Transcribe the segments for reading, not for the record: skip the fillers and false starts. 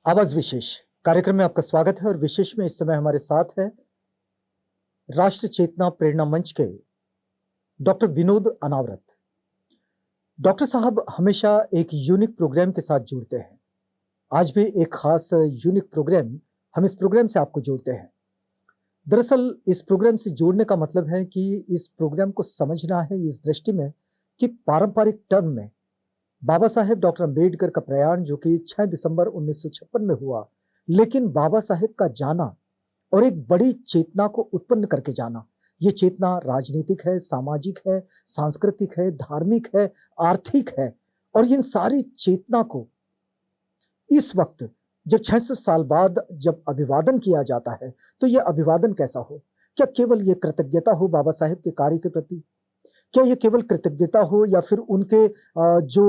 आवाज विशेष कार्यक्रम में आपका स्वागत है और विशेष में इस समय हमारे साथ है राष्ट्र चेतना प्रेरणा मंच के डॉक्टर विनोद अनावरत। डॉक्टर साहब हमेशा एक यूनिक प्रोग्राम के साथ जुड़ते हैं। आज भी एक खास यूनिक प्रोग्राम हम इस प्रोग्राम से आपको जोड़ते हैं। दरअसल इस प्रोग्राम से जोड़ने का मतलब है कि इस प्रोग्राम को समझना है इस दृष्टि में कि पारंपरिक टर्म में बाबा साहेब डॉक्टर अंबेडकर का प्रयाण जो कि 6 दिसंबर 1956 में हुआ, लेकिन बाबा साहेब का जाना और एक बड़ी चेतना को उत्पन्न करके जाना, ये चेतना राजनीतिक है, सामाजिक है, सांस्कृतिक है, धार्मिक है, आर्थिक है। और इन सारी चेतना को इस वक्त जब 600 साल बाद जब अभिवादन किया जाता है, तो यह अभिवादन कैसा हो? क्या केवल ये कृतज्ञता हो बाबा साहेब के कार्य के प्रति? क्या ये केवल कृतज्ञता हो या फिर उनके जो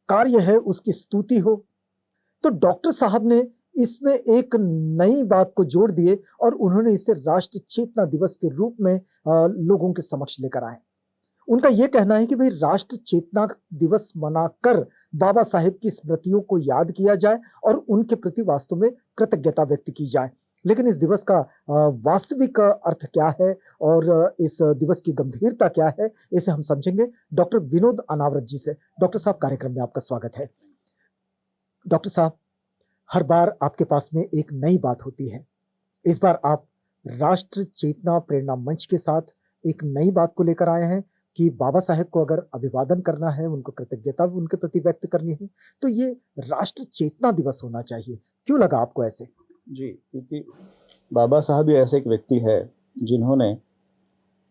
कार्य है उसकी स्तुति हो? तो डॉक्टर साहब ने इसमें एक नई बात को जोड़ दिए और उन्होंने इसे राष्ट्र चेतना दिवस के रूप में लोगों के समक्ष लेकर आए। उनका यह कहना है कि भाई राष्ट्र चेतना दिवस मनाकर बाबा साहेब की स्मृतियों को याद किया जाए और उनके प्रति वास्तव में कृतज्ञता व्यक्त की जाए। लेकिन इस दिवस का वास्तविक अर्थ क्या है और इस दिवस की गंभीरता क्या है, इसे हम समझेंगे डॉक्टर विनोद अनावरत जी से। डॉक्टर साहब, कार्यक्रम में आपका स्वागत है। डॉक्टर साहब, हर बार आपके पास में एक नई बात होती है। इस बार आप राष्ट्र चेतना प्रेरणा मंच के साथ एक नई बात को लेकर आए हैं कि बाबा साहेब को अगर अभिवादन करना है, उनको कृतज्ञता उनके प्रति व्यक्त करनी है, तो ये राष्ट्र चेतना दिवस होना चाहिए। क्यों लगा आपको ऐसे? जी, क्योंकि बाबा साहब ही ऐसे एक व्यक्ति है जिन्होंने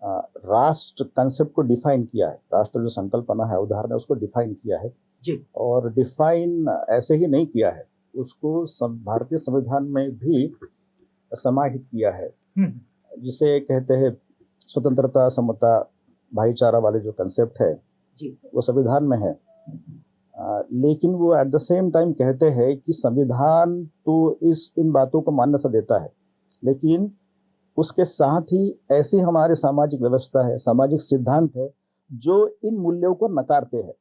राष्ट्र कंसेप्ट को डिफाइन किया है। राष्ट्र जो संकल्पना है, उदाहरण है, उसको डिफाइन किया है जी। और डिफाइन ऐसे ही नहीं किया है, उसको भारतीय संविधान में भी समाहित किया है, जिसे कहते हैं स्वतंत्रता, समता, भाईचारा वाले जो कंसेप्ट है जी, वो संविधान में है। लेकिन वो एट द सेम टाइम कहते हैं कि संविधान तो इन बातों को मान्यता देता है, लेकिन उसके साथ ही ऐसी हमारे सामाजिक व्यवस्था है, सामाजिक सिद्धांत है जो इन मूल्यों को नकारते हैं।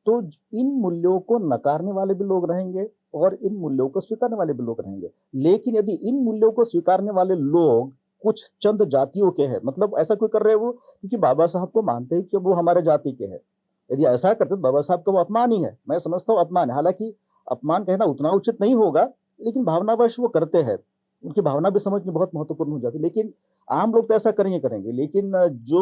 तो इन मूल्यों को नकारने वाले भी लोग रहेंगे और इन मूल्यों को स्वीकारने वाले भी लोग रहेंगे। लेकिन यदि इन मूल्यों को स्वीकारने वाले लोग कुछ चंद जातियों के हैं, मतलब ऐसा क्यों कर रहे हैं वो? क्योंकि बाबा साहब को मानते हैं कि वो हमारे जाति के हैं। यदि ऐसा करते तो बाबा साहब का वो अपमान ही है। मैं समझता हूँ अपमान है, हालांकि अपमान कहना उतना उचित नहीं होगा, लेकिन भावनावश वो करते हैं। उनकी भावना भी समझनी बहुत महत्वपूर्ण हो जाती है। लेकिन आम लोग तो ऐसा करेंगे, लेकिन जो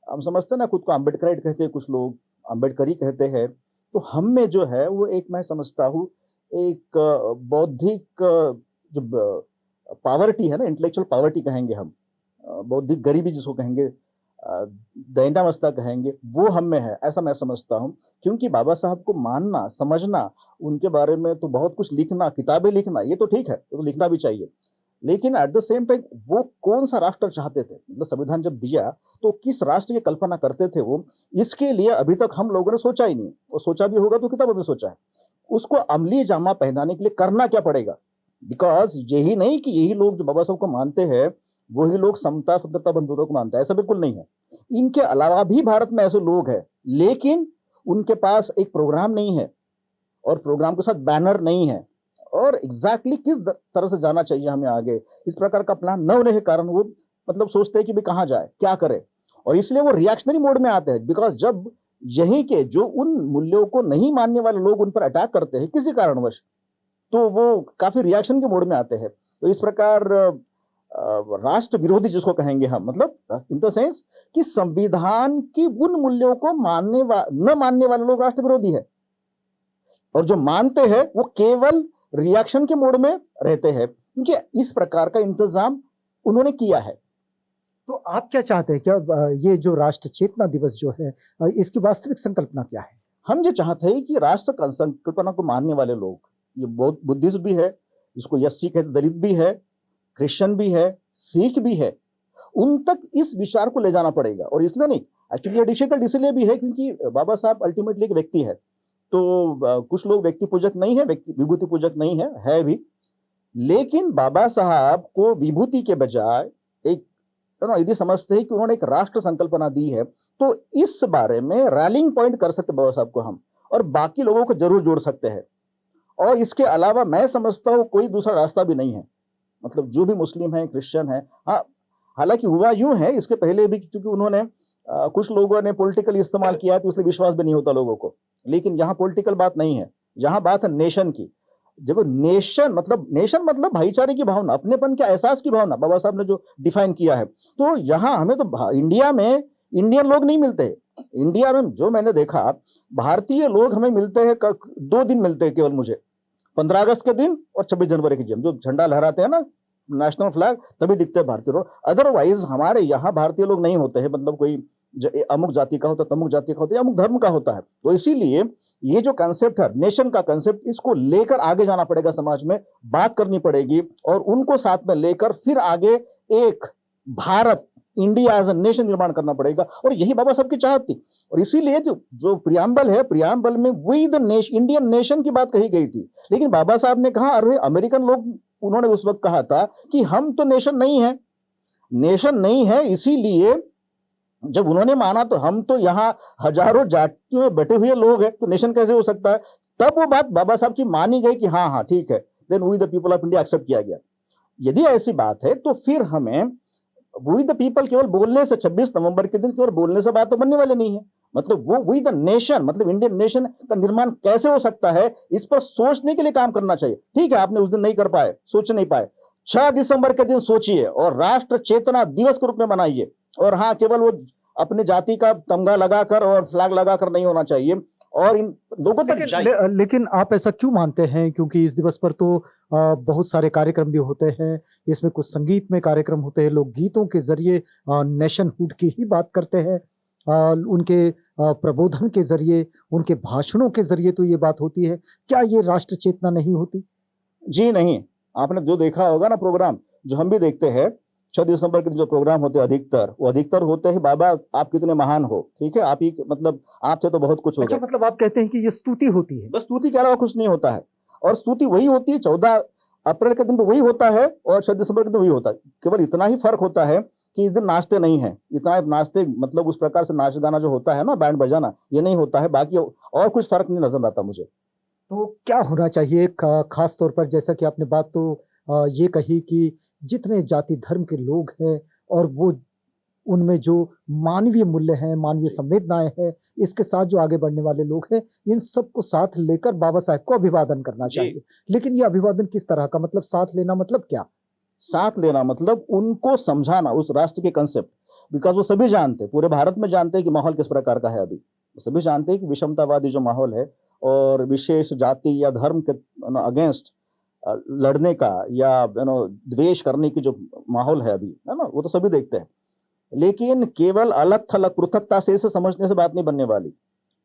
हम समझते हैं ना, खुद को अम्बेडकराइट कहते हैं, कुछ लोग अम्बेडकरी कहते हैं, तो हम में जो है वो एक, मैं समझता हूँ, एक बौद्धिक जो पावर्टी है ना, इंटेलेक्चुअल पावर्टी कहेंगे हम, बौद्धिक गरीबी जिसको कहेंगे, दैन्यावस्था कहेंगे, वो हम में है, ऐसा मैं समझता हूँ। क्योंकि बाबा साहब को मानना, समझना, उनके बारे में तो बहुत कुछ लिखना, किताबें लिखना, ये तो ठीक है, तो लिखना भी चाहिए, लेकिन एट द सेम टाइम वो कौन सा राष्ट्र चाहते थे, मतलब संविधान जब दिया तो किस राष्ट्र की कल्पना करते थे वो, इसके लिए अभी तक हम लोगों ने सोचा ही नहीं। और सोचा भी होगा तो किताबों में सोचा है। उसको अमली जामा पहनाने के लिए करना क्या पड़ेगा? बिकॉज यही नहीं कि यही लोग जो बाबा साहब को मानते हैं वही लोग समता, स्वतंत्रता, बंधुत्व को मानते हैं, ऐसा बिल्कुल नहीं है। इनके अलावा भी भारत में ऐसे लोग हैं, लेकिन उनके पास एक प्रोग्राम नहीं है और प्रोग्राम के साथ बैनर नहीं है, और एग्जैक्टली किस तरह से जाना चाहिए हमें आगे, इस प्रकार का प्लान न होने के कारण वो मतलब सोचते हैं कि भाई कहाँ जाए, क्या करे, और इसलिए वो रिएक्शनरी मोड में आते हैं। बिकॉज जब यहीं के जो उन मूल्यों को नहीं मानने वाले लोग उन पर अटैक करते हैं किसी कारणवश, तो वो काफी रिएक्शन के मोड में आते हैं। तो इस प्रकार राष्ट्र विरोधी जिसको कहेंगे हम, मतलब इन द सेंस कि संविधान की उन मूल्यों को न मानने वाले लोग राष्ट्र विरोधी है, और जो मानते हैं वो केवल रिएक्शन के मोड में रहते हैं, क्योंकि इस प्रकार का इंतजाम उन्होंने किया है। तो आप क्या चाहते हैं? क्या ये जो राष्ट्र चेतना दिवस जो है इसकी वास्तविक संकल्पना क्या है? हम जो चाहते हैं कि राष्ट्र संकल्पना को मानने वाले लोग, ये बहुत बुद्धिस्ट भी है, जिसको यस्सी कहते, दलित भी है, क्रिश्चियन भी है, सिख भी है, उन तक इस विचार को ले जाना पड़ेगा। और इसलिए नहीं, एक्चुअली ये डिफिकल्ट इसलिए भी है क्योंकि बाबा साहब अल्टीमेटली एक व्यक्ति है। तो कुछ लोग व्यक्ति पूजक नहीं है, व्यक्ति विभूति पूजक नहीं है भी, लेकिन बाबा साहब को विभूति के बजाय एक यदि समझते हैं कि उन्होंने एक राष्ट्र संकल्पना दी है, तो इस बारे में रैलिंग पॉइंट कर सकते बाबा साहब को हम, और बाकी लोगों को जरूर जोड़ सकते हैं। और इसके अलावा मैं समझता हूँ कोई दूसरा रास्ता भी नहीं है। मतलब जो भी मुस्लिम है, क्रिश्चियन है, हाँ, हालांकि हुआ यूं है, इसके पहले भी क्योंकि उन्होंने कुछ लोगों ने पॉलिटिकल इस्तेमाल किया है तो इसलिए विश्वास भी नहीं होता लोगों को। लेकिन यहाँ पॉलिटिकल बात नहीं है, यहाँ बात है नेशन की। जब नेशन मतलब भाईचारे की भावना, अपनेपन के एहसास की भावना, बाबा साहब ने जो डिफाइन किया है। तो यहाँ हमें तो इंडिया में इंडियन लोग नहीं मिलते। इंडिया में जो मैंने देखा, भारतीय लोग हमें मिलते हैं, 2 दिन मिलते हैं केवल मुझे, 15 अगस्त के दिन और 26 जनवरी के दिन, जो झंडा लहराते हैं ना, नेशनल फ्लैग, तभी दिखते हैं भारतीय लोग। अदरवाइज हमारे यहाँ भारतीय लोग नहीं होते हैं। मतलब कोई अमुक जाति का होता है, तमुक जाति का होता है, अमुक धर्म का होता है। तो इसीलिए ये जो कंसेप्ट है, नेशन का कंसेप्ट, इसको लेकर आगे जाना पड़ेगा, समाज में बात करनी पड़ेगी और उनको साथ में लेकर फिर आगे एक Bharat, India as a nation निर्माण करना पड़ेगा। और यही बाबा साहब की चाहत थी। और इसीलिए जो प्रियम्बल है, प्रियम्बल में we the nation, Indian nation की बात कही गई थी। लेकिन बाबा साहब ने कहा, अरे अमेरिकन लोग, उन्होंने उस वक्त कहा था कि हम तो नेशन नहीं है, नेशन नहीं है। इसीलिए जब उन्होंने माना तो हम तो यहाँ हजारों जातियों में बटे हुए लोग हैं, तो नेशन कैसे हो सकता है। तब वो बात बाबा साहब की मानी गई कि हाँ हाँ ठीक है, then we the people of India accept किया गया। यदि ऐसी बात है तो फिर हमें वी द पीपल केवल बोलने से, 26 नवंबर के दिन केवल बोलने से बात तो बनने वाली नहीं है। मतलब वो वी द नेशन, मतलब इंडियन नेशन का निर्माण कैसे हो सकता है, इस पर सोचने के लिए काम करना चाहिए। ठीक है, आपने उस दिन नहीं कर पाए, सोच नहीं पाए, 6 दिसंबर के दिन सोचिए और राष्ट्र चेतना दिवस के रूप में मनाइए। और हाँ, केवल वो अपने जाति का तमगा लगाकर और फ्लैग लगाकर नहीं होना चाहिए, और इन लोगों तक जाइए। लेकिन आप ऐसा क्यों मानते हैं? क्योंकि इस दिवस पर तो बहुत सारे कार्यक्रम भी होते हैं, इसमें कुछ संगीत में कार्यक्रम होते हैं, लोग गीतों के जरिए नेशनहुड की ही बात करते हैं, उनके प्रबोधन के जरिए, उनके भाषणों के जरिए तो ये बात होती है। क्या ये राष्ट्र चेतना नहीं होती? जी नहीं, आपने जो देखा होगा ना प्रोग्राम, जो हम भी देखते हैं, 6 दिसंबर के जो प्रोग्राम होते हैं, अधिकतर होते हैं, बाबा आप कितने महान हो, ठीक है, आप ही, मतलब आपसे तो बहुत कुछ हो अच्छा, गया। मतलब आप कहते हैं कि ये स्तुति होती है? बस स्तुति के अलावा कुछ नहीं होता है। और स्तुति वही होती है, 14 अप्रैल के दिन भी वही होता है और 6 दिसंबर के दिन वही होता है। केवल इतना ही फर्क होता है कि इस दिन नाचते नहीं है, इतना नाचते, मतलब उस प्रकार से नाच गाना जो होता है ना, बैंड बजाना, ये नहीं होता है। बाकी और कुछ फर्क नहीं नजर आता मुझे। तो क्या होना चाहिए खास तौर पर, जैसा कि आपने बात तो ये कही कि जितने जाति धर्म के लोग हैं और वो उनमें जो मानवीय मूल्य हैं, मानवीय संवेदनाएं हैं, इसके साथ जो आगे बढ़ने वाले लोग हैं, इन सबको साथ लेकर बाबा साहब को अभिवादन करना चाहिए। लेकिन ये अभिवादन किस तरह का, मतलब साथ लेना मतलब क्या? साथ लेना मतलब उनको समझाना उस राष्ट्र के कंसेप्ट, बिकॉज वो सभी जानते, पूरे भारत में जानते हैं कि माहौल किस प्रकार का है। अभी सभी जानते हैं कि विषमतावादी जो माहौल है और विशेष जाति या धर्म के अगेंस्ट लड़ने का या द्वेष करने की जो माहौल है अभी, है ना, वो तो सभी देखते हैं। लेकिन केवल अलग थलग पृथकता से इसे समझने से बात नहीं बनने वाली।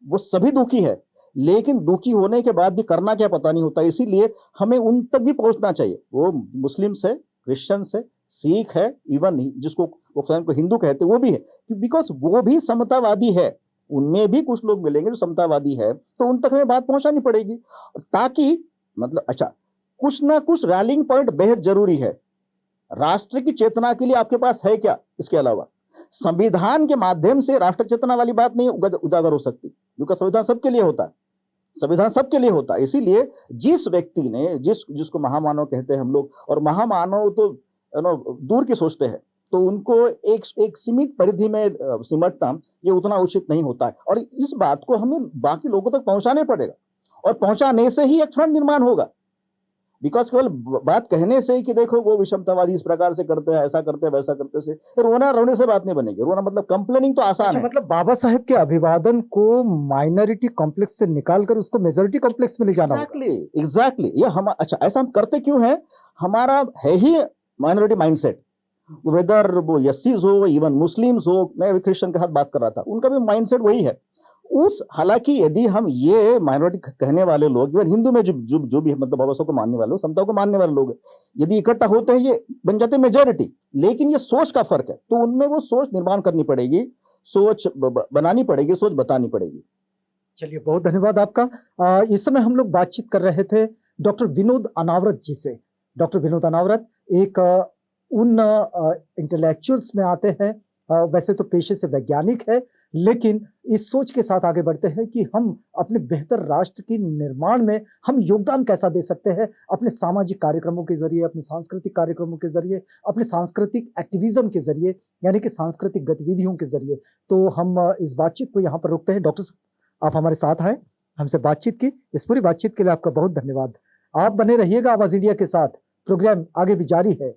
वो सभी दुखी है, लेकिन दुखी होने के बाद भी करना क्या पता नहीं होता। इसीलिए हमें उन तक भी पहुंचना चाहिए। वो मुस्लिम से, क्रिश्चियन से, सिख है, इवन जिसको वो स्वयं को हिंदू कहते हैं, वो भी है, बिकॉज वो भी समतावादी है। उनमें भी कुछ लोग मिलेंगे जो समतावादी है, तो उन तक हमें बात पहुंचानी पड़ेगी, ताकि मतलब अच्छा, कुछ ना कुछ रैलिंग पॉइंट बेहद जरूरी है। राष्ट्र की चेतना के लिए आपके पास है क्या? इसके अलावा संविधान के माध्यम से राष्ट्र चेतना वाली बात नहीं उजागर हो सकती, क्योंकि संविधान सबके लिए होता है, संविधान सबके लिए होता है। इसीलिए जिस व्यक्ति ने जिसको महामानव कहते हैं हम लोग, और महामानव तो दूर की सोचते हैं, तो उनको एक सीमित परिधि में सिमटना ये उतना उचित नहीं होता है। और इस बात को हमें बाकी लोगों तक पहुंचाने पड़ेगा, और पहुंचाने से ही एक फ्रंट निर्माण होगा। बिकॉज केवल बात कहने से ही कि देखो वो विषमतावादी इस प्रकार से करते हैं, ऐसा करते हैं, वैसा करते से, रोना रोने से बात नहीं बनेगी। रोना मतलब कंप्लेनिंग तो आसान अच्छा, है। मतलब बाबा साहेब के अभिवादन को माइनॉरिटी कॉम्प्लेक्स से निकालकर उसको मेजॉरिटी कॉम्प्लेक्स में ले जाना होगा। एग्जैक्टली ये हम, अच्छा ऐसा हम करते क्यों हैं? हमारा है ही माइनॉरिटी माइंडसेट। वेदर वो यसीज हो, इवन मुस्लिम्स हो, मैं क्रिश्चियन के साथ बात कर रहा था, उनका भी माइंडसेट वही है। हालांकि यदि हम ये माइनॉरिटी कहने वाले लोग, इवन हिंदू में जो भी मतलब बाबा साहब को मानने वाले लोग, समता को मानने वाले लोग, यदि इकट्ठा होते हैं, ये बन जाते हैं मेजॉरिटी। लेकिन ये सोच का फर्क है, तो उनमें वो सोच निर्माण करनी पड़ेगी, सोच बनानी पड़ेगी, सोच बतानी पड़ेगी। चलिए, बहुत धन्यवाद आपका। इस समय हम लोग बातचीत कर रहे थे डॉक्टर विनोद अनावरत जी से। डॉक्टर विनोद अनावरत एक उन इंटेलेक्चुअल्स में आते हैं, वैसे तो पेशे से वैज्ञानिक है, लेकिन इस सोच के साथ आगे बढ़ते हैं कि हम अपने बेहतर राष्ट्र के निर्माण में हम योगदान कैसा दे सकते हैं अपने सामाजिक कार्यक्रमों के जरिए, अपने सांस्कृतिक कार्यक्रमों के जरिए, अपने सांस्कृतिक एक्टिविज्म के जरिए, यानी कि सांस्कृतिक गतिविधियों के जरिए। तो हम इस बातचीत को यहाँ पर रोकते हैं। डॉक्टर साहब, आप हमारे साथ आए, हमसे बातचीत की, इस पूरी बातचीत के लिए आपका बहुत धन्यवाद। आप बने रहिएगा आवाज इंडिया के साथ, प्रोग्राम आगे भी जारी है।